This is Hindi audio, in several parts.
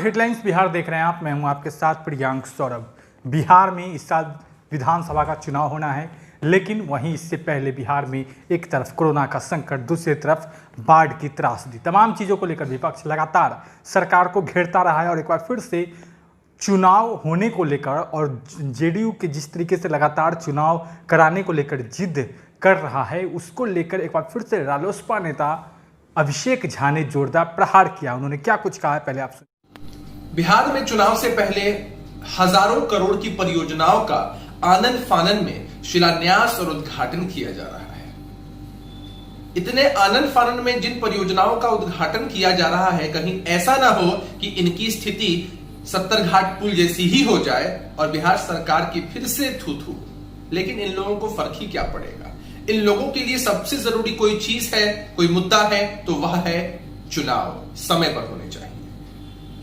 हेडलाइंस बिहार देख रहे हैं आप। मैं हूं आपके साथ प्रियांक सौरभ। बिहार में इस साल विधानसभा का चुनाव होना है, लेकिन वहीं इससे पहले बिहार में एक तरफ कोरोना का संकट, दूसरी तरफ बाढ़ की त्रासदी, तमाम चीज़ों को लेकर विपक्ष लगातार सरकार को घेरता रहा है। और एक बार फिर से चुनाव होने को लेकर और जेडीयू के जिस तरीके से लगातार चुनाव कराने को लेकर जिद कर रहा है, उसको लेकर एक बार फिर से रालोसपा नेता अभिषेक झा ने जोरदार प्रहार किया। उन्होंने क्या कुछ कहा है, पहले आप सुनिए। बिहार में चुनाव से पहले हजारों करोड़ की परियोजनाओं का आनन फानन में शिलान्यास और उद्घाटन किया जा रहा है। इतने आनन फानन में जिन परियोजनाओं का उद्घाटन किया जा रहा है, कहीं ऐसा ना हो कि इनकी स्थिति 70 घाट पुल जैसी ही हो जाए और बिहार सरकार की फिर से थू। लेकिन इन लोगों को फर्क ही क्या पड़ेगा। इन लोगों के लिए सबसे जरूरी कोई चीज है, कोई मुद्दा है, तो वह है चुनाव समय पर होने चाहिए।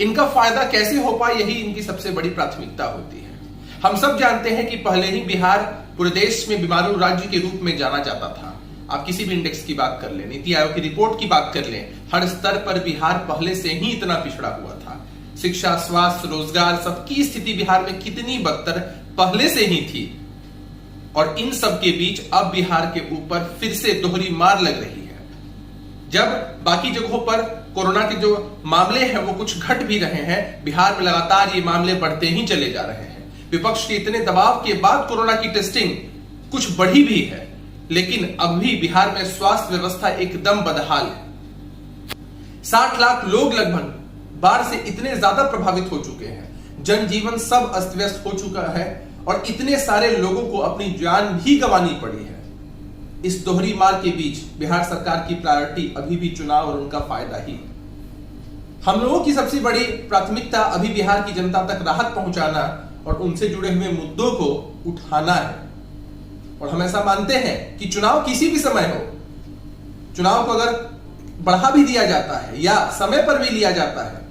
इनका फायदा कैसे हो पाए, यही इनकी सबसे बड़ी प्राथमिकता होती है। हम सब जानते हैं कि पहले ही बिहार पूरे देश में बीमारू राज्य के रूप में जाना जाता था। आप किसी भी इंडेक्स की बात कर लें, नीति आयोग की रिपोर्ट की बात कर लें, हर स्तर पर बिहार पहले से ही इतना पिछड़ा हुआ था। शिक्षा, स्वास्थ्य, रोजगार, सबकी स्थिति बिहार में कितनी बदतर पहले से ही थी। और इन सब के बीच अब बिहार के ऊपर फिर से दोहरी मार लग रही है। जब बाकी जगहों पर कोरोना के जो मामले हैं वो कुछ घट भी रहे हैं, बिहार में लगातार ये मामले बढ़ते ही चले जा रहे हैं। विपक्ष के इतने दबाव के बाद कोरोना की टेस्टिंग कुछ बढ़ी भी है, लेकिन अब भी बिहार में स्वास्थ्य व्यवस्था एकदम बदहाल है। 60 लाख लोग लगभग बाढ़ से इतने ज्यादा प्रभावित हो चुके हैं, जनजीवन सब अस्त व्यस्त हो चुका है और इतने सारे लोगों को अपनी जान भी गंवानी पड़ी है। इस दोहरी मार के बीच बिहार सरकार की प्रायोरिटी अभी भी चुनाव और उनका फायदा ही। हम लोगों की सबसे बड़ी प्राथमिकता अभी बिहार की जनता तक राहत पहुंचाना और उनसे जुड़े हुए मुद्दों को उठाना है। और हम ऐसा मानते हैं कि चुनाव किसी भी समय हो, चुनाव को अगर बढ़ा भी दिया जाता है या समय पर भी लिया जाता है,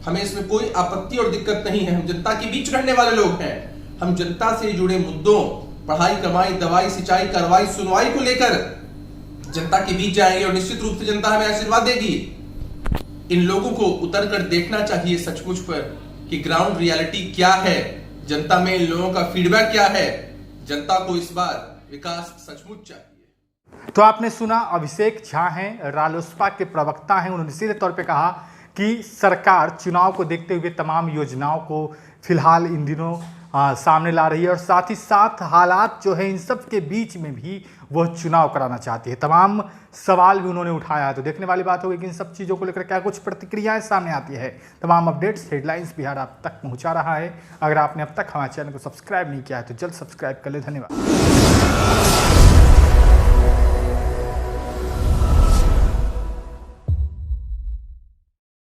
हमें इसमें कोई आपत्ति और दिक्कत नहीं है। हम जनता के बीच रहने वाले लोग हैं। हम जनता से जुड़े मुद्दों, पढ़ाई, कमाई, दवाई, सिंचाई, कार्रवाई, सुनवाई को लेकर जनता के बीच जाएंगे और निश्चित रूप से जनता हमें आशीर्वाद देगी। इन लोगों को उतर कर देखना चाहिए सचमुच पर कि ग्राउंड रियलिटी क्या है, जनता में इन लोगों का फीडबैक क्या है। जनता को इस बार विकास सचमुच चाहिए। तो आपने सुना, अभिषेक झा हैं, रालोसपा के प्रवक्ता हैं। उन्होंने सीधे तौर पे कहा कि सरकार चुनाव को देखते हुए तमाम योजनाओं को फिलहाल इन दिनों सामने ला रही है और साथ ही साथ हालात जो है इन सब के बीच में भी वह चुनाव कराना चाहती है। तमाम सवाल भी उन्होंने उठाया है। तो देखने वाली बात होगी कि इन सब चीज़ों को लेकर क्या कुछ प्रतिक्रियाएं सामने आती है। तमाम अपडेट्स, हेडलाइंस बिहार आप तक पहुंचा रहा है। अगर आपने अब तक हमारे चैनल को सब्सक्राइब नहीं किया है तो जल्द सब्सक्राइब कर ले। धन्यवाद।